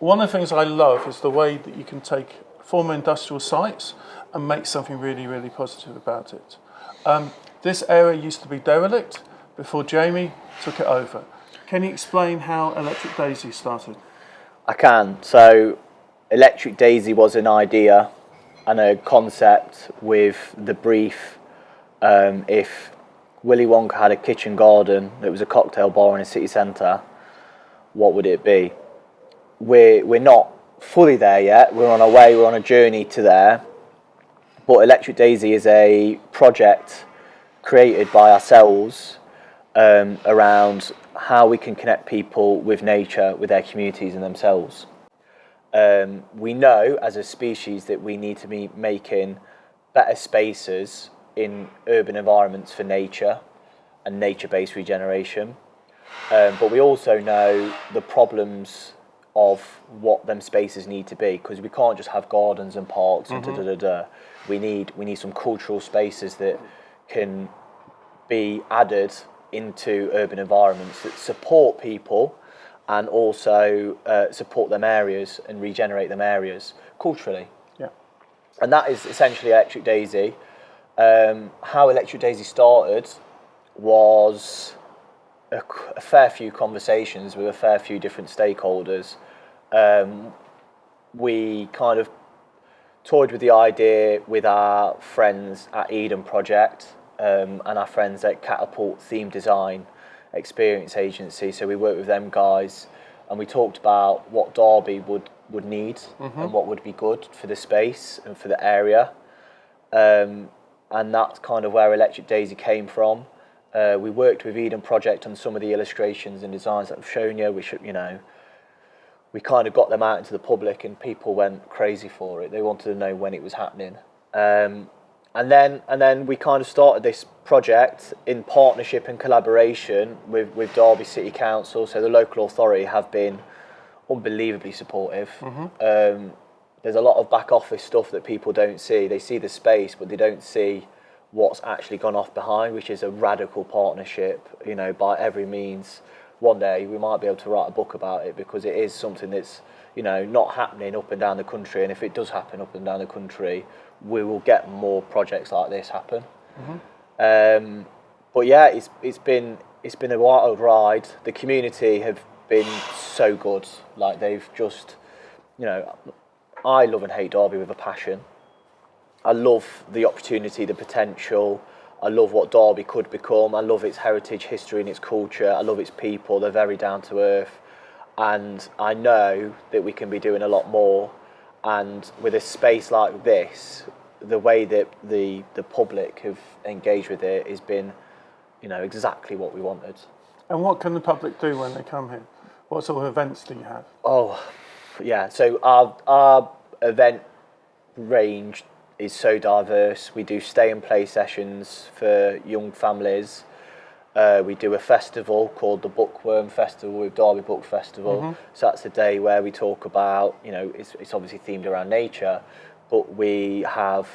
One of the things I love is the way that you can take former industrial sites and make something really, really positive about it. This area used to be derelict before Jamie took it over. Can you explain how Electric Daisy started? I can. So Electric Daisy was an idea and a concept with the brief, if Willy Wonka had a kitchen garden that was a cocktail bar in a city centre, what would it be? We're not fully there yet. We're on our way. We're on a journey to there. But Electric Daisy is a project created by ourselves around how we can connect people with nature, with their communities and themselves. We know as a species that we need to be making better spaces in urban environments for nature and nature-based regeneration. But we also know the problems of what them spaces need to be, because we can't just have gardens and parks and da-da-da-da. We need some cultural spaces that can be added into urban environments that support people and also support them areas and regenerate them areas culturally. Yeah. And that is essentially Electric Daisy. How Electric Daisy started was a fair few conversations with a fair few different stakeholders. We kind of toyed with the idea with our friends at Eden Project and our friends at Catapult Theme Design Experience Agency. So we worked with them guys and we talked about what Derby would need and what would be good for the space and for the area. And that's kind of where Electric Daisy came from. We worked with Eden Project on some of the illustrations and designs that I've shown you, which, you know, we kind of got them out into the public and people went crazy for it. They wanted to know when it was happening. And then we kind of started this project in partnership and collaboration with Derby City Council. So the local authority have been unbelievably supportive. There's a lot of back office stuff that people don't see. They see the space, but they don't see what's actually gone off behind, which is a radical partnership, you know, by every means. One day we might be able to write a book about it, because it is something that's, you know, not happening up and down the country. And if it does happen up and down the country, we will get more projects like this happen. But yeah, it's been a wild ride. The community have been so good. Like, they've just, you know, I love and hate Derby with a passion. I love the opportunity, the potential. I love what Derby could become. I love its heritage, history and its culture. I love its people. They're very down to earth. And I know that we can be doing a lot more. And with a space like this, the way that the public have engaged with it has been, you know, exactly what we wanted. And what can the public do when they come here? What sort of events do you have? Oh, yeah. So our event range is so diverse. We do stay and play sessions for young families. We do a festival called the Bookworm Festival with Derby Book Festival. So that's a day where we talk about, you know, it's obviously themed around nature, but we have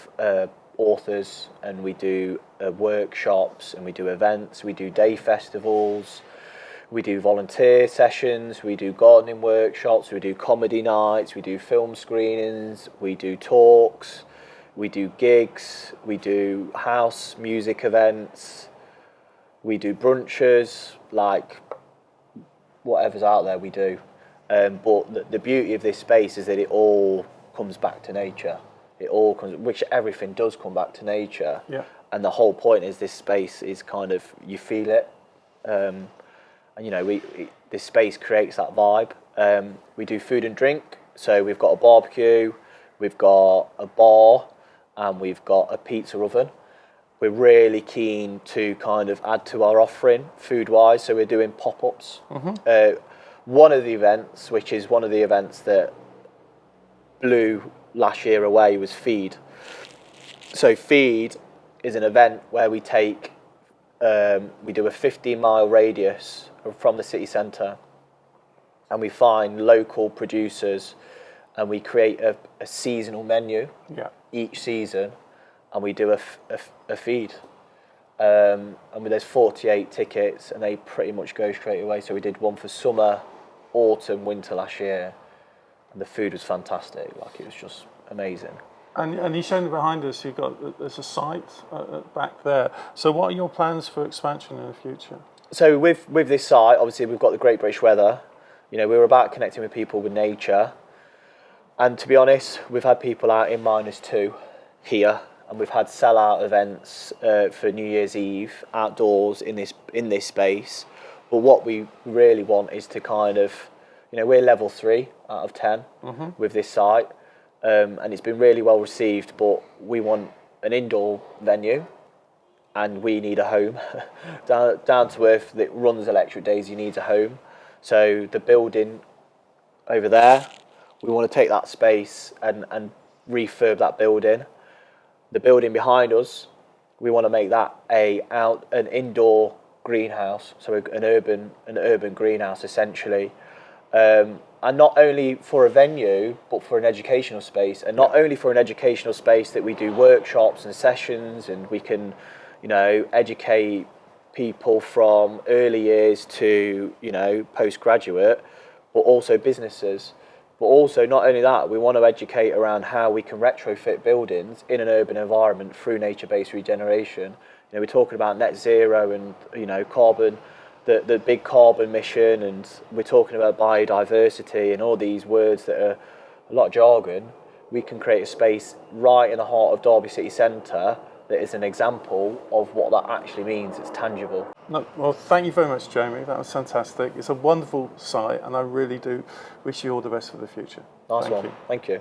authors and we do workshops and we do events. We do day festivals. We do volunteer sessions, we do gardening workshops, we do comedy nights, we do film screenings, we do talks, we do gigs, we do house music events, we do brunches, like whatever's out there we do. But the beauty of this space is that it all comes back to nature. Which everything does come back to nature. Yeah. And the whole point is this space is kind of, you feel it. And you know, this space creates that vibe. We do food and drink, so we've got a barbecue, we've got a bar, and we've got a pizza oven. We're really keen to kind of add to our offering food-wise, so we're doing pop-ups. One of the events, which is one of the events that blew last year away, was Feed. So Feed is an event where we take, we do a 15-mile radius from the city centre, and we find local producers and we create a seasonal menu each season, and we do a feed. And there's 48 tickets and they pretty much go straight away. So we did one for summer, autumn, winter last year. and the food was fantastic. Like, it was just amazing. And you've shown behind us, there's a site back there. So what are your plans for expansion in the future? So with this site, obviously we've got the Great British Weather. You know, we were about connecting with people with nature. And to be honest, we've had people out in -2 here, and we've had sellout events for New Year's Eve outdoors in this space. But what we really want is to kind of, you know, we're level 3 out of 10 with this site, and it's been really well received. But we want an indoor venue, and we need a home down to earth that runs electric days. You need a home. So the building over there, we want to take that space and refurb that building. The building behind us, we want to make that an indoor greenhouse, so an urban greenhouse essentially, and not only for a venue but for an educational space, and not only for an educational space that we do workshops and sessions, and we can, you know, educate people from early years to, you know, postgraduate, but also businesses. But also, not only that, we want to educate around how we can retrofit buildings in an urban environment through nature-based regeneration. You know, we're talking about net zero and, you know, carbon, the big carbon mission, and we're talking about biodiversity and all these words that are a lot of jargon. We can create a space right in the heart of Derby City Centre that is an example of what that actually means. It's tangible. No, well, thank you very much, Jamie. That was fantastic. It's a wonderful site, and I really do wish you all the best for the future. Nice Thank one. you. Thank you.